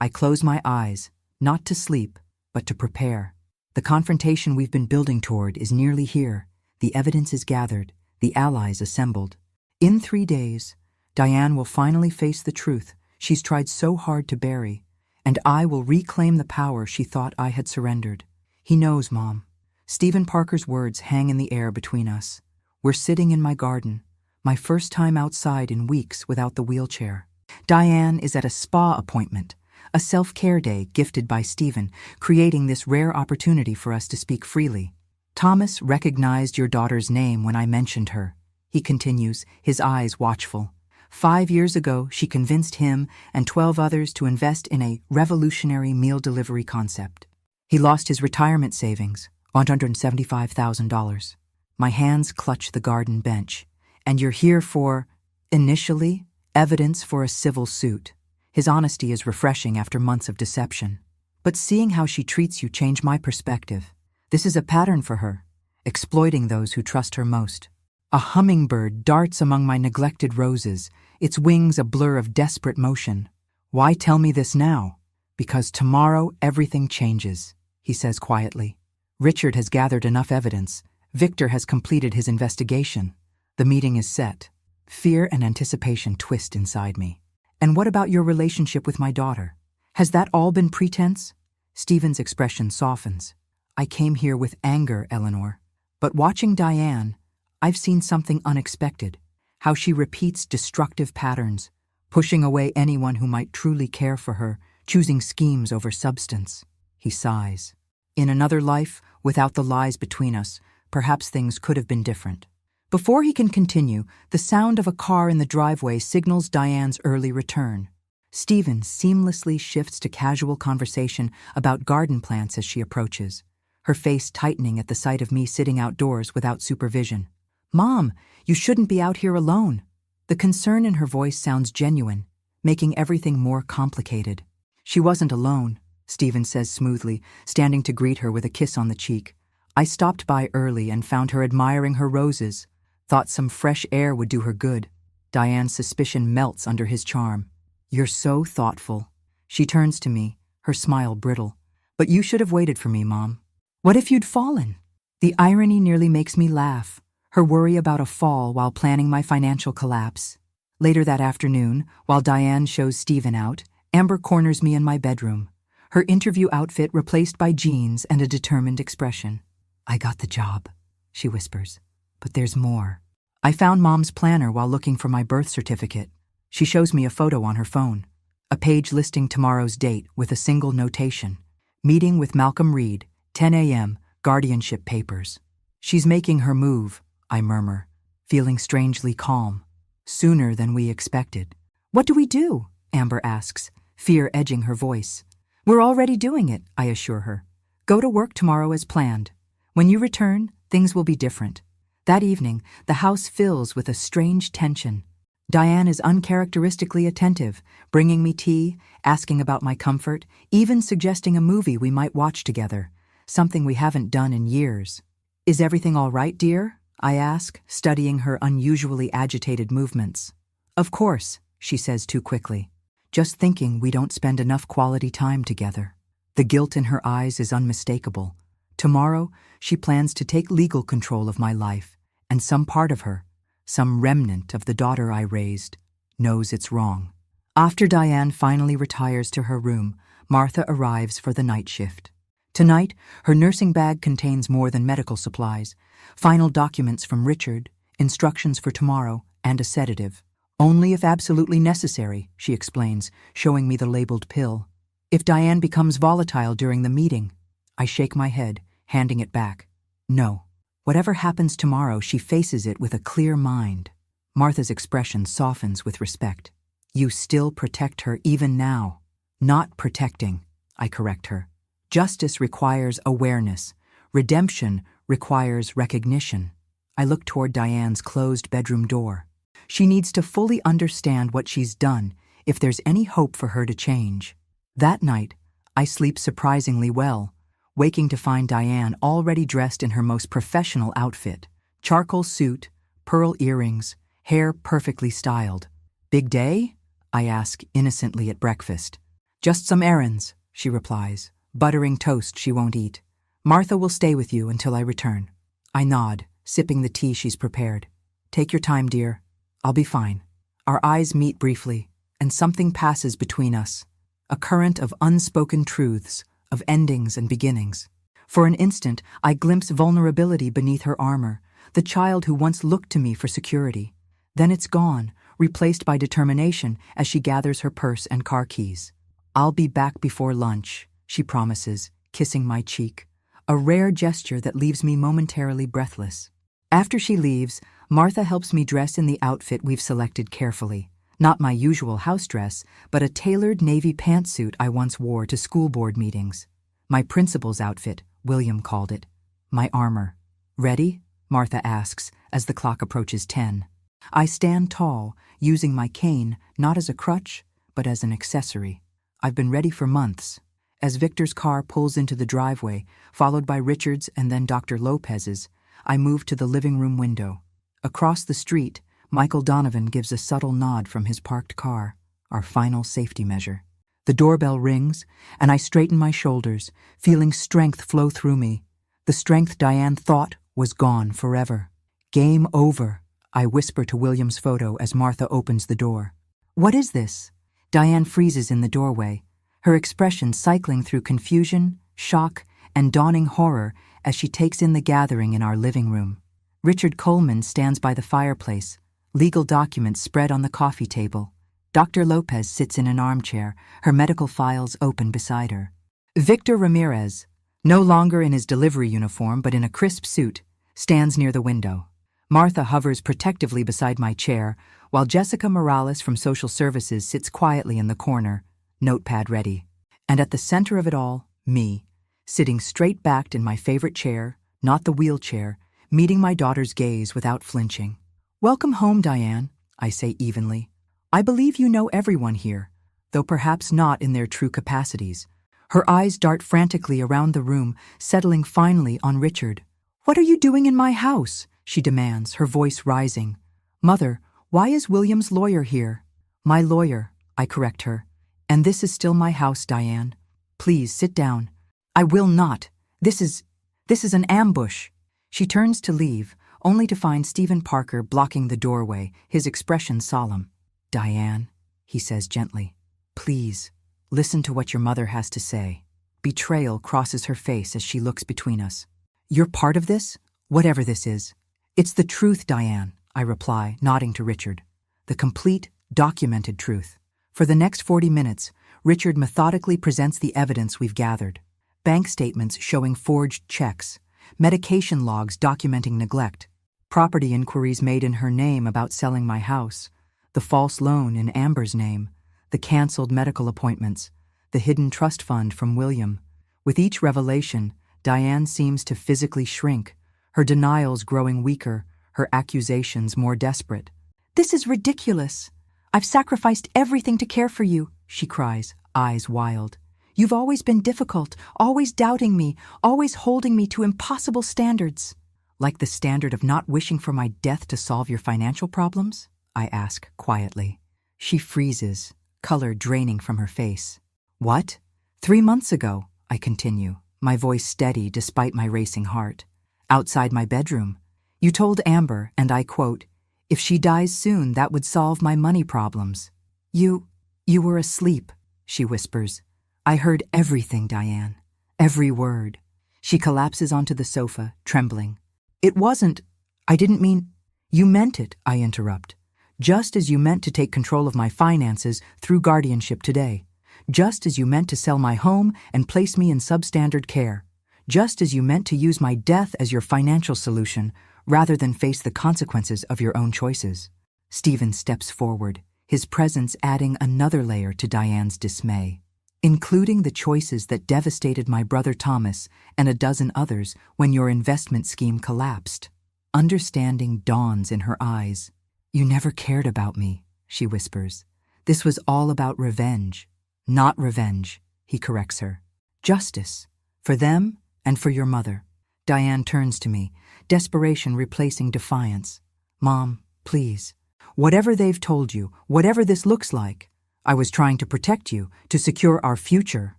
I close my eyes, not to sleep, but to prepare. The confrontation we've been building toward is nearly here. The evidence is gathered, the allies assembled. In 3 days, Diane will finally face the truth she's tried so hard to bury, and I will reclaim the power she thought I had surrendered. "He knows, Mom." Stephen Parker's words hang in the air between us. We're sitting in my garden, my first time outside in weeks without the wheelchair. Diane is at a spa appointment, a self-care day gifted by Stephen, creating this rare opportunity for us to speak freely. "Thomas recognized your daughter's name when I mentioned her," he continues, his eyes watchful. 5 years ago, she convinced him and 12 others to invest in a revolutionary meal delivery concept. He lost his retirement savings, $175,000. My hands clutch the garden bench. "And you're here for," initially, "evidence for a civil suit." His honesty is refreshing after months of deception. "But seeing how she treats you changed my perspective. This is a pattern for her, exploiting those who trust her most." A hummingbird darts among my neglected roses, its wings a blur of desperate motion. "Why tell me this now?" "Because tomorrow everything changes," he says quietly. "Richard has gathered enough evidence. Victor has completed his investigation. The meeting is set." Fear and anticipation twist inside me. "And what about your relationship with my daughter? Has that all been pretense?" Stephen's expression softens. "I came here with anger, Eleanor. But watching Diane, I've seen something unexpected. How she repeats destructive patterns, pushing away anyone who might truly care for her, choosing schemes over substance." He sighs. "In another life, without the lies between us, perhaps things could have been different." Before he can continue, the sound of a car in the driveway signals Diane's early return. Stephen seamlessly shifts to casual conversation about garden plants as she approaches, her face tightening at the sight of me sitting outdoors without supervision. "Mom, you shouldn't be out here alone." The concern in her voice sounds genuine. making everything more complicated. She wasn't alone, Stephen says smoothly, standing to greet her with a kiss on the cheek. I stopped by early and found her admiring her roses. Thought some fresh air would do her good. Diane's suspicion melts under his charm. You're so thoughtful. She turns to me, her smile brittle. But you should have waited for me, Mom. What if you'd fallen? The irony nearly makes me laugh. Her worry about a fall while planning my financial collapse. Later that afternoon, while Diane shows Stephen out, Amber corners me in my bedroom, her interview outfit replaced by jeans and a determined expression. I got the job, she whispers. But there's more. I found Mom's planner while looking for my birth certificate. She shows me a photo on her phone, a page listing tomorrow's date with a single notation. Meeting with Malcolm Reed, 10 a.m., guardianship papers. She's making her move, I murmur, feeling strangely calm. Sooner than we expected. What do we do? Amber asks, fear edging her voice. We're already doing it, I assure her. Go to work tomorrow as planned. When you return, things will be different. That evening, the house fills with a strange tension. Diane is uncharacteristically attentive, bringing me tea, asking about my comfort, even suggesting a movie we might watch together, something we haven't done in years. Is everything all right, dear? I ask, studying her unusually agitated movements. Of course, she says too quickly. Just thinking we don't spend enough quality time together. The guilt in her eyes is unmistakable. Tomorrow, she plans to take legal control of my life, and some part of her, some remnant of the daughter I raised, knows it's wrong. After Diane finally retires to her room, Martha arrives for the night shift. Tonight, her nursing bag contains more than medical supplies, final documents from Richard, instructions for tomorrow, and a sedative. Only if absolutely necessary, she explains, showing me the labeled pill. If Diane becomes volatile during the meeting, I shake my head, handing it back. No. Whatever happens tomorrow, she faces it with a clear mind. Martha's expression softens with respect. You still protect her even now. Not protecting, I correct her. Justice requires awareness. Redemption requires recognition. I look toward Diane's closed bedroom door. She needs to fully understand what she's done if there's any hope for her to change. That night, I sleep surprisingly well, waking to find Diane already dressed in her most professional outfit. Charcoal suit, pearl earrings, hair perfectly styled. Big day? I ask innocently at breakfast. Just some errands, she replies, buttering toast she won't eat. Martha will stay with you until I return. I nod, sipping the tea she's prepared. Take your time, dear. I'll be fine. Our eyes meet briefly, and something passes between us. A current of unspoken truths, of endings and beginnings. For an instant, I glimpse vulnerability beneath her armor, the child who once looked to me for security. Then it's gone, replaced by determination as she gathers her purse and car keys. I'll be back before lunch, she promises, kissing my cheek, a rare gesture that leaves me momentarily breathless. After she leaves, Martha helps me dress in the outfit we've selected carefully. Not my usual house dress, but a tailored navy pantsuit I once wore to school board meetings. My principal's outfit, William called it. My armor. Ready? Martha asks as the clock approaches 10. I stand tall, using my cane not as a crutch, but as an accessory. I've been ready for months. As Victor's car pulls into the driveway, followed by Richard's and then Dr. Lopez's, I move to the living room window. Across the street, Michael Donovan gives a subtle nod from his parked car, our final safety measure. The doorbell rings, and I straighten my shoulders, feeling strength flow through me. The strength Diane thought was gone forever. Game over, I whisper to William's photo as Martha opens the door. What is this? Diane freezes in the doorway, her expression cycling through confusion, shock, and dawning horror as she takes in the gathering in our living room. Richard Coleman stands by the fireplace, legal documents spread on the coffee table. Dr. Lopez sits in an armchair, her medical files open beside her. Victor Ramirez, no longer in his delivery uniform but in a crisp suit, stands near the window. Martha hovers protectively beside my chair, while Jessica Morales from Social Services sits quietly in the corner, notepad ready. And at the center of it all, me, sitting straight-backed in my favorite chair, not the wheelchair, meeting my daughter's gaze without flinching. Welcome home, Diane, I say evenly. I believe you know everyone here, though perhaps not in their true capacities. Her eyes dart frantically around the room, settling finally on Richard. What are you doing in my house? She demands, her voice rising. Mother, why is William's lawyer here? My lawyer, I correct her. And this is still my house, Diane. Please sit down. I will not. This is an ambush. She turns to leave, only to find Stephen Parker blocking the doorway, his expression solemn. Diane, he says gently, please, listen to what your mother has to say. Betrayal crosses her face as she looks between us. You're part of this, whatever this is. It's the truth, Diane, I reply, nodding to Richard. The complete, documented truth. For the next 40 minutes, Richard methodically presents the evidence we've gathered. Bank statements showing forged checks, medication logs documenting neglect, property inquiries made in her name about selling my house, the false loan in Amber's name, the canceled medical appointments, the hidden trust fund from William. With each revelation, Diane seems to physically shrink, her denials growing weaker, her accusations more desperate. This is ridiculous. I've sacrificed everything to care for you, she cries, eyes wild. You've always been difficult, always doubting me, always holding me to impossible standards. Like the standard of not wishing for my death to solve your financial problems? I ask quietly. She freezes, color draining from her face. What? 3 months ago, I continue, my voice steady despite my racing heart. Outside my bedroom, you told Amber, and I quote, if she dies soon, that would solve my money problems. You were asleep, she whispers. I heard everything, Diane. Every word. She collapses onto the sofa, trembling. It wasn't. I didn't mean. You meant it, I interrupt. Just as you meant to take control of my finances through guardianship today. Just as you meant to sell my home and place me in substandard care. Just as you meant to use my death as your financial solution, rather than face the consequences of your own choices. Stephen steps forward, his presence adding another layer to Diane's dismay, including the choices that devastated my brother Thomas and a dozen others when your investment scheme collapsed. Understanding dawns in her eyes. You never cared about me, she whispers. This was all about revenge. Not revenge, he corrects her. Justice. For them and for your mother. Diane turns to me, desperation replacing defiance. Mom, please. Whatever they've told you, whatever this looks like, I was trying to protect you, to secure our future.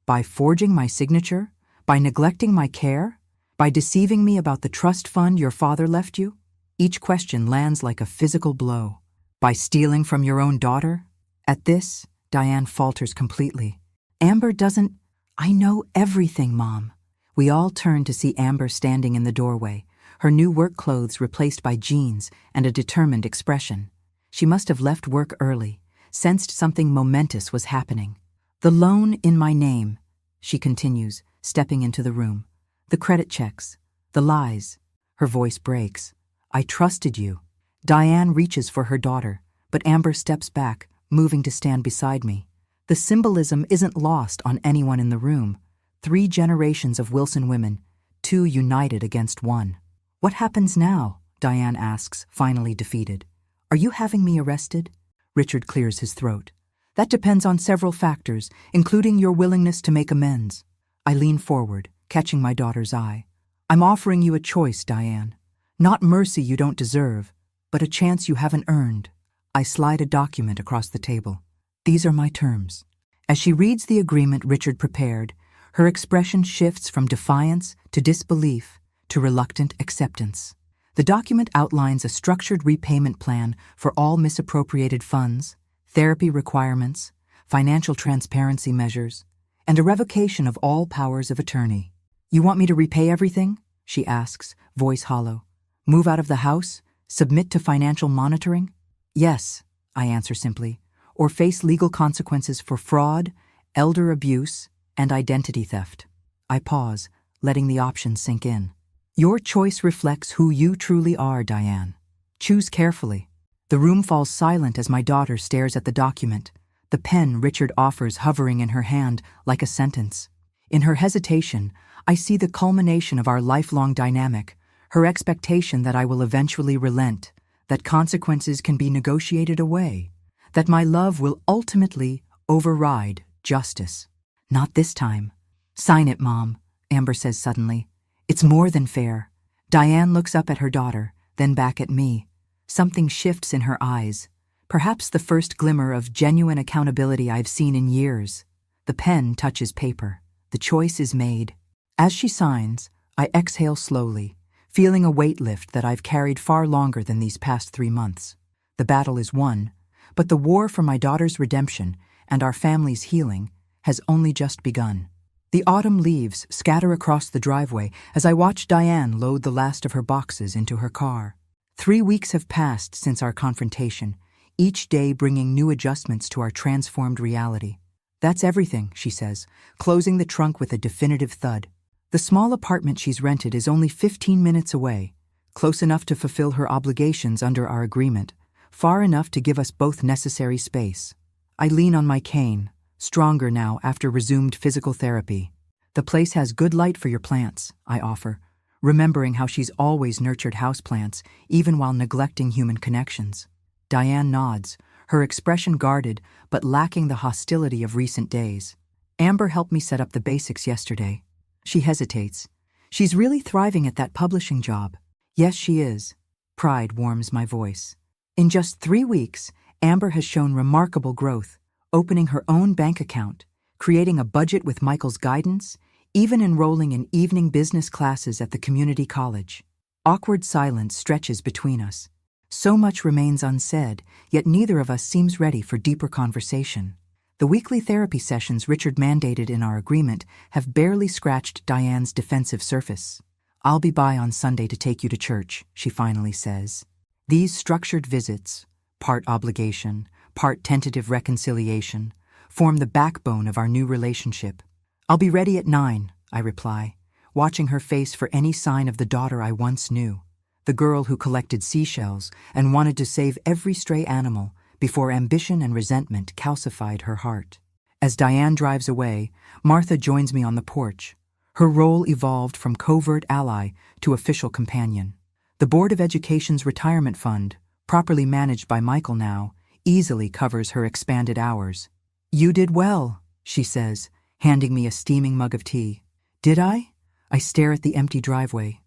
By forging my signature? By neglecting my care? By deceiving me about the trust fund your father left you? Each question lands like a physical blow. By stealing from your own daughter? At this, Diane falters completely. Amber doesn't. I know everything, Mom. We all turn to see Amber standing in the doorway, her new work clothes replaced by jeans and a determined expression. She must have left work early, sensed something momentous was happening. The loan in my name, she continues, stepping into the room. The credit checks, the lies. Her voice breaks. I trusted you. Diane reaches for her daughter, but Amber steps back, moving to stand beside me. The symbolism isn't lost on anyone in the room. 3 generations of Wilson women, 2 united against one. What happens now? Diane asks, finally defeated. Are you having me arrested? Richard clears his throat. That depends on several factors, including your willingness to make amends. I lean forward, catching my daughter's eye. I'm offering you a choice, Diane. Not mercy you don't deserve, but a chance you haven't earned. I slide a document across the table. These are my terms. As she reads the agreement Richard prepared, her expression shifts from defiance to disbelief to reluctant acceptance. The document outlines a structured repayment plan for all misappropriated funds, therapy requirements, financial transparency measures, and a revocation of all powers of attorney. You want me to repay everything? She asks, voice hollow. Move out of the house? Submit to financial monitoring? Yes, I answer simply, or face legal consequences for fraud, elder abuse, and identity theft. I pause, letting the options sink in. Your choice reflects who you truly are, Diane. Choose carefully. The room falls silent as my daughter stares at the document, the pen Richard offers hovering in her hand like a sentence. In her hesitation, I see the culmination of our lifelong dynamic, her expectation that I will eventually relent, that consequences can be negotiated away, that my love will ultimately override justice. Not this time. Sign it, Mom, Amber says suddenly. It's more than fair. Diane looks up at her daughter, then back at me. Something shifts in her eyes. Perhaps the first glimmer of genuine accountability I've seen in years. The pen touches paper. The choice is made. As she signs, I exhale slowly, feeling a weight lift that I've carried far longer than these past 3 months. The battle is won, but the war for my daughter's redemption and our family's healing has only just begun. The autumn leaves scatter across the driveway as I watch Diane load the last of her boxes into her car. 3 weeks have passed since our confrontation, each day bringing new adjustments to our transformed reality. That's everything, she says, closing the trunk with a definitive thud. The small apartment she's rented is only 15 minutes away, close enough to fulfill her obligations under our agreement, far enough to give us both necessary space. I lean on my cane, stronger now after resumed physical therapy. The place has good light for your plants, I offer, remembering how she's always nurtured houseplants, even while neglecting human connections. Diane nods, her expression guarded but lacking the hostility of recent days. Amber helped me set up the basics yesterday. She hesitates. She's really thriving at that publishing job. Yes, she is. Pride warms my voice. In just 3 weeks, Amber has shown remarkable growth, opening her own bank account, creating a budget with Michael's guidance, even enrolling in evening business classes at the community college. Awkward silence stretches between us. So much remains unsaid, yet neither of us seems ready for deeper conversation. The weekly therapy sessions Richard mandated in our agreement have barely scratched Diane's defensive surface. I'll be by on Sunday to take you to church, she finally says. These structured visits, part obligation, part tentative reconciliation, form the backbone of our new relationship. I'll be ready at 9, I reply, watching her face for any sign of the daughter I once knew. The girl who collected seashells and wanted to save every stray animal before ambition and resentment calcified her heart. As Diane drives away, Martha joins me on the porch. Her role evolved from covert ally to official companion. The Board of Education's retirement fund, properly managed by Michael now, easily covers her expanded hours. You did well, she says, handing me a steaming mug of tea. Did I? I stare at the empty driveway.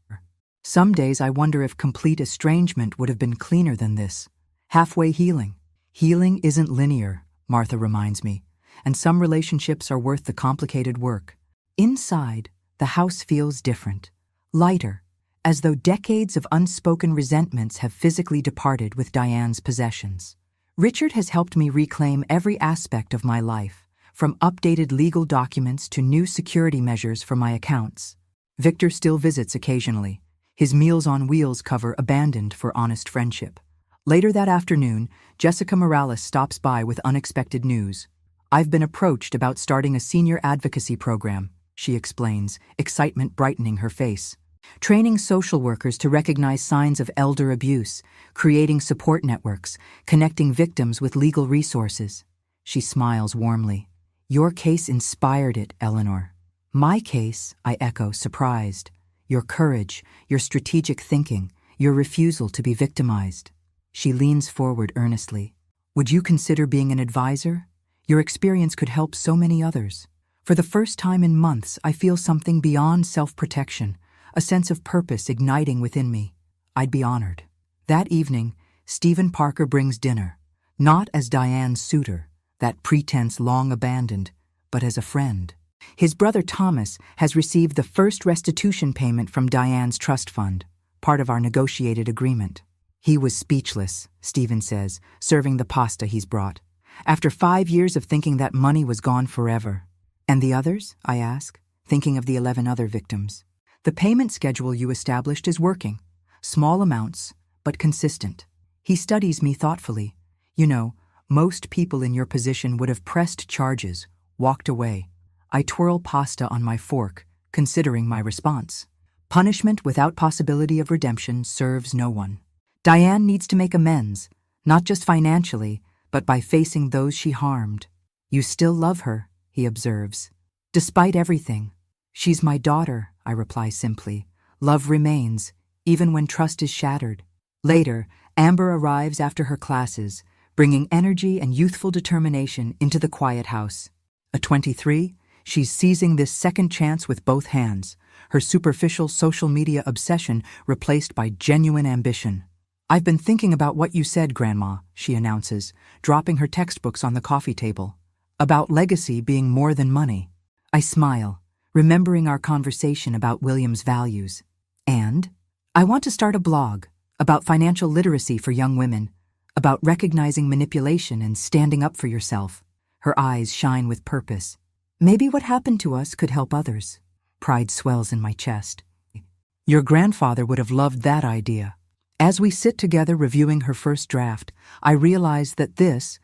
Some days I wonder if complete estrangement would have been cleaner than this. Halfway healing. Healing isn't linear, Martha reminds me, and some relationships are worth the complicated work. Inside, the house feels different, lighter, as though decades of unspoken resentments have physically departed with Diane's possessions. Richard has helped me reclaim every aspect of my life, from updated legal documents to new security measures for my accounts. Victor still visits occasionally. His Meals on Wheels cover abandoned for honest friendship. Later that afternoon, Jessica Morales stops by with unexpected news. I've been approached about starting a senior advocacy program, she explains, excitement brightening her face. Training social workers to recognize signs of elder abuse, creating support networks, connecting victims with legal resources. She smiles warmly. Your case inspired it, Eleanor. My case, I echo, surprised. Your courage, your strategic thinking, your refusal to be victimized. She leans forward earnestly. Would you consider being an advisor? Your experience could help so many others. For the first time in months, I feel something beyond self-protection, a sense of purpose igniting within me. I'd be honored. That evening, Stephen Parker brings dinner, not as Diane's suitor, that pretense long abandoned, but as a friend. His brother Thomas has received the first restitution payment from Diane's trust fund, part of our negotiated agreement. He was speechless, Stephen says, serving the pasta he's brought. After 5 years of thinking that money was gone forever. And the others? I ask, thinking of the 11 other victims. The payment schedule you established is working. Small amounts, but consistent. He studies me thoughtfully. You know, most people in your position would have pressed charges, walked away. I twirl pasta on my fork, considering my response. Punishment without possibility of redemption serves no one. Diane needs to make amends, not just financially, but by facing those she harmed. You still love her, he observes. Despite everything. She's my daughter, I reply simply. Love remains, even when trust is shattered. Later, Amber arrives after her classes, bringing energy and youthful determination into the quiet house. At 23, she's seizing this second chance with both hands, her superficial social media obsession replaced by genuine ambition. "I've been thinking about what you said, Grandma," she announces, dropping her textbooks on the coffee table. "About legacy being more than money." I smile, remembering our conversation about William's values. "And I want to start a blog about financial literacy for young women, about recognizing manipulation and standing up for yourself." Her eyes shine with purpose. "Maybe what happened to us could help others." Pride swells in my chest. "Your grandfather would have loved that idea." As we sit together reviewing her first draft, I realize that this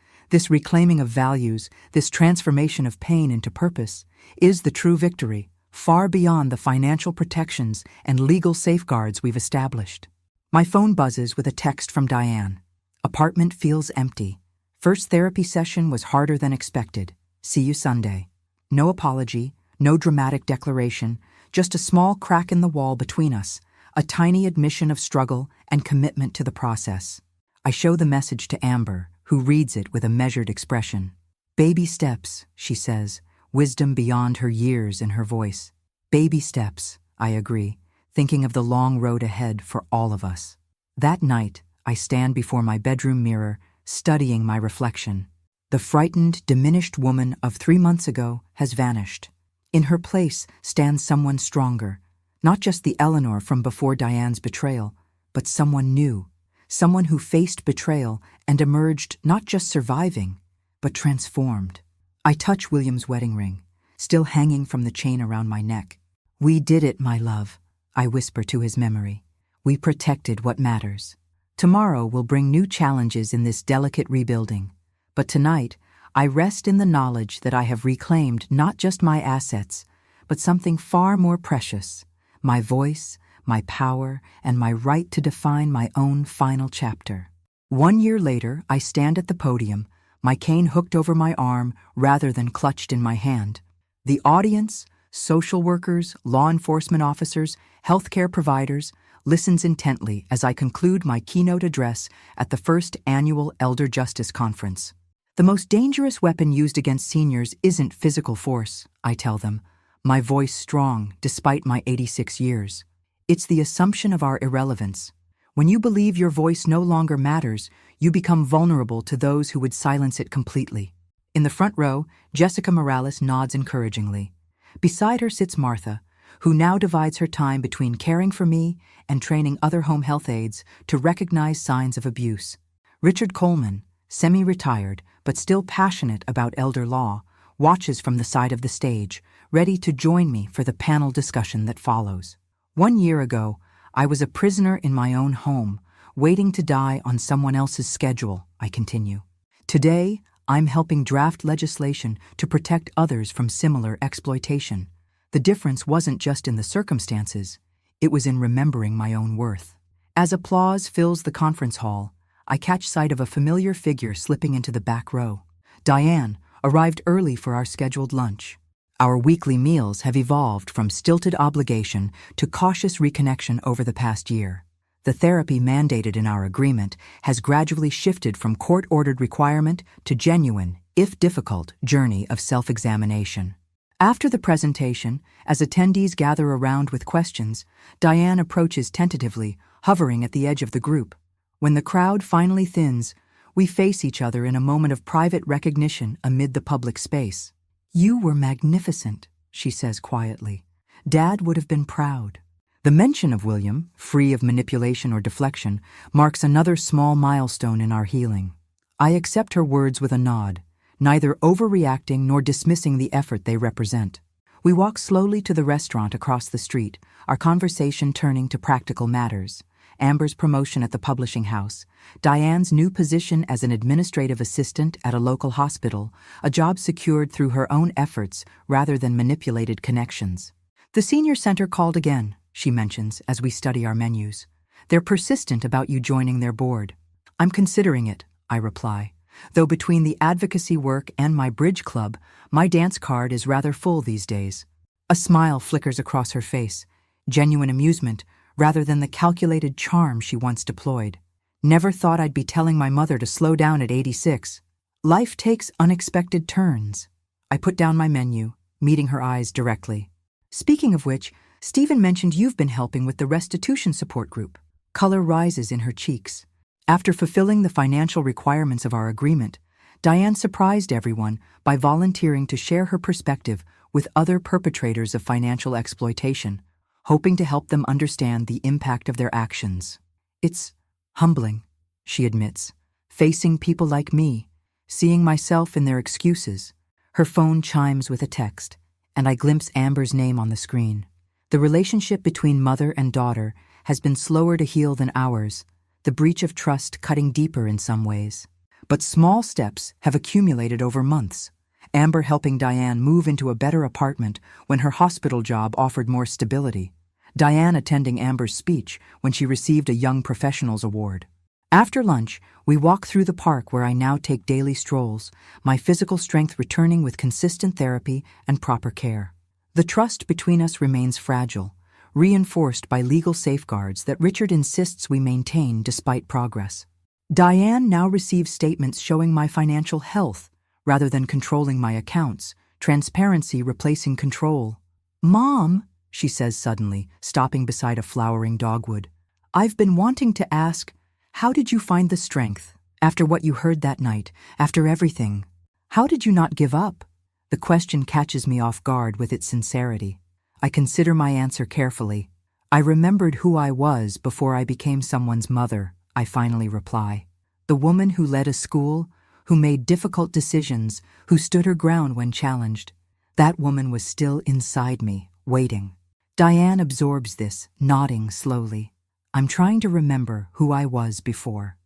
reclaiming of values, this transformation of pain into purpose, is the true victory, far beyond the financial protections and legal safeguards we've established. My phone buzzes with a text from Diane. "Apartment feels empty. First therapy session was harder than expected. See you Sunday." No apology, no dramatic declaration, just a small crack in the wall between us, a tiny admission of struggle and commitment to the process. I show the message to Amber, who reads it with a measured expression. "Baby steps," she says, wisdom beyond her years in her voice. "Baby steps," I agree, thinking of the long road ahead for all of us. That night, I stand before my bedroom mirror, studying my reflection. The frightened, diminished woman of 3 months ago has vanished. In her place stands someone stronger, not just the Eleanor from before Diane's betrayal, but someone new, someone who faced betrayal and emerged not just surviving, but transformed. I touch William's wedding ring, still hanging from the chain around my neck. "We did it, my love," I whisper to his memory. "We protected what matters." Tomorrow will bring new challenges in this delicate rebuilding, but tonight I rest in the knowledge that I have reclaimed not just my assets, but something far more precious, my voice, my power, and my right to define my own final chapter. 1 year later, I stand at the podium, my cane hooked over my arm rather than clutched in my hand. The audience, social workers, law enforcement officers, healthcare providers, listens intently as I conclude my keynote address at the first annual Elder Justice Conference. "The most dangerous weapon used against seniors isn't physical force," I tell them, my voice strong despite my 86 years. "It's the assumption of our irrelevance. When you believe your voice no longer matters, you become vulnerable to those who would silence it completely." In the front row, Jessica Morales nods encouragingly. Beside her sits Martha, who now divides her time between caring for me and training other home health aides to recognize signs of abuse. Richard Coleman, semi-retired but still passionate about elder law, watches from the side of the stage, ready to join me for the panel discussion that follows. 1 year ago, I was a prisoner in my own home, waiting to die on someone else's schedule, I continue. Today, I'm helping draft legislation to protect others from similar exploitation. The difference wasn't just in the circumstances, it was in remembering my own worth. As applause fills the conference hall, I catch sight of a familiar figure slipping into the back row. Diane arrived early for our scheduled lunch. Our weekly meals have evolved from stilted obligation to cautious reconnection over the past year. The therapy mandated in our agreement has gradually shifted from court-ordered requirement to genuine, if difficult, journey of self-examination. After the presentation, as attendees gather around with questions, Diane approaches tentatively, hovering at the edge of the group. When the crowd finally thins, we face each other in a moment of private recognition amid the public space. "You were magnificent," she says quietly. "Dad would have been proud." The mention of William, free of manipulation or deflection, marks another small milestone in our healing. I accept her words with a nod, neither overreacting nor dismissing the effort they represent. We walk slowly to the restaurant across the street, our conversation turning to practical matters. Amber's promotion at the publishing house, Diane's new position as an administrative assistant at a local hospital, a job secured through her own efforts rather than manipulated connections. "The senior center called again," she mentions as we study our menus. "They're persistent about you joining their board." "I'm considering it," I reply, though between the advocacy work and my bridge club, my dance card is rather full these days. A smile flickers across her face, genuine amusement rather than the calculated charm she once deployed. Never thought I'd be telling my mother to slow down at 86. Life takes unexpected turns. I put down my menu, meeting her eyes directly. Speaking of which, Stephen mentioned you've been helping with the restitution support group. Color rises in her cheeks. After fulfilling the financial requirements of our agreement, Diane surprised everyone by volunteering to share her perspective with other perpetrators of financial exploitation, hoping to help them understand the impact of their actions. It's humbling, she admits, facing people like me, seeing myself in their excuses. Her phone chimes with a text, and I glimpse Amber's name on the screen. The relationship between mother and daughter has been slower to heal than ours, the breach of trust cutting deeper in some ways. But small steps have accumulated over months. Amber helping Diane move into a better apartment when her hospital job offered more stability. Diane attending Amber's speech when she received a Young Professionals Award. After lunch, we walk through the park where I now take daily strolls, my physical strength returning with consistent therapy and proper care. The trust between us remains fragile, reinforced by legal safeguards that Richard insists we maintain despite progress. Diane now receives statements showing my financial health, rather than controlling my accounts, transparency replacing control. "Mom," she says suddenly, stopping beside a flowering dogwood, "I've been wanting to ask, how did you find the strength? After what you heard that night, after everything, how did you not give up?" The question catches me off guard with its sincerity. I consider my answer carefully. "I remembered who I was before I became someone's mother," I finally reply. The woman who led a school, who made difficult decisions, who stood her ground when challenged. That woman was still inside me, waiting. Diane absorbs this, nodding slowly. I'm trying to remember who I was before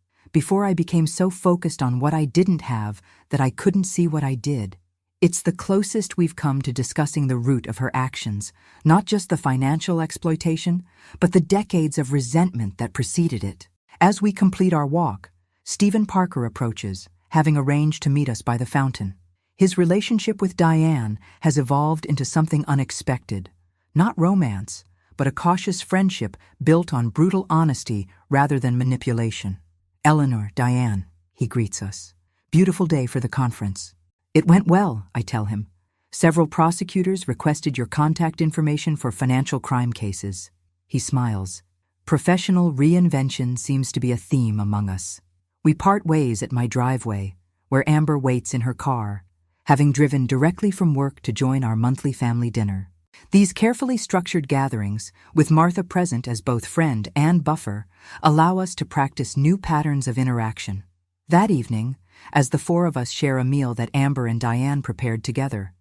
I became so focused on what I didn't have that I couldn't see what I did. It's the closest we've come to discussing the root of her actions, not just the financial exploitation, but the decades of resentment that preceded it. As we complete our walk, Stephen Parker approaches, having arranged to meet us by the fountain. His relationship with Diane has evolved into something unexpected. Not romance, but a cautious friendship built on brutal honesty rather than manipulation. "Eleanor, Diane," he greets us. "Beautiful day for the conference." "It went well," I tell him. "Several prosecutors requested your contact information for financial crime cases." He smiles. Professional reinvention seems to be a theme among us. We part ways at my driveway, where Amber waits in her car, having driven directly from work to join our monthly family dinner. These carefully structured gatherings, with Martha present as both friend and buffer, allow us to practice new patterns of interaction. That evening, as the four of us share a meal that Amber and Diane prepared together,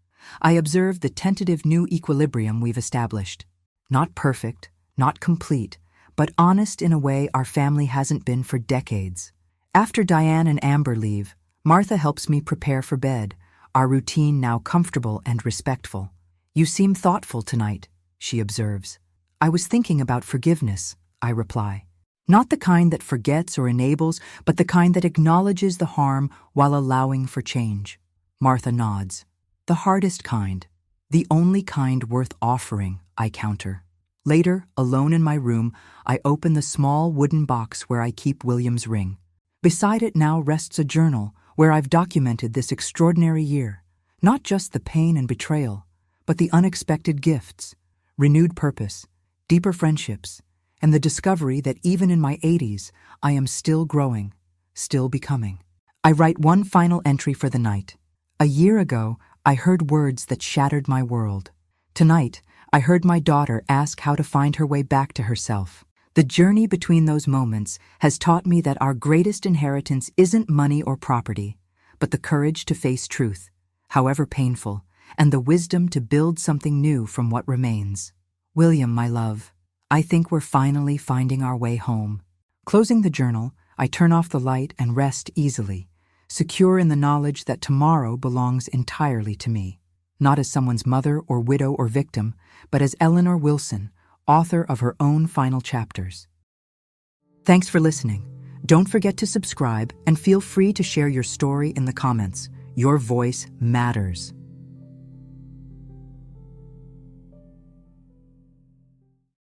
I observe the tentative new equilibrium we've established. Not perfect, not complete, but honest in a way our family hasn't been for decades. After Diane and Amber leave, Martha helps me prepare for bed, our routine now comfortable and respectful. "You seem thoughtful tonight," she observes. "I was thinking about forgiveness," I reply. "Not the kind that forgets or enables, but the kind that acknowledges the harm while allowing for change." Martha nods. "The hardest kind. The only kind worth offering," I counter. Later, alone in my room, I open the small wooden box where I keep William's ring. Beside it now rests a journal where I've documented this extraordinary year. Not just the pain and betrayal, but the unexpected gifts, renewed purpose, deeper friendships, and the discovery that even in my 80s, I am still growing, still becoming. I write one final entry for the night. "A year ago, I heard words that shattered my world. Tonight, I heard my daughter ask how to find her way back to herself. The journey between those moments has taught me that our greatest inheritance isn't money or property, but the courage to face truth, however painful, and the wisdom to build something new from what remains. William, my love, I think we're finally finding our way home." Closing the journal, I turn off the light and rest easily, secure in the knowledge that tomorrow belongs entirely to me. Not as someone's mother or widow or victim, but as Eleanor Wilson, author of her own final chapters. Thanks for listening. Don't forget to subscribe and feel free to share your story in the comments. Your voice matters.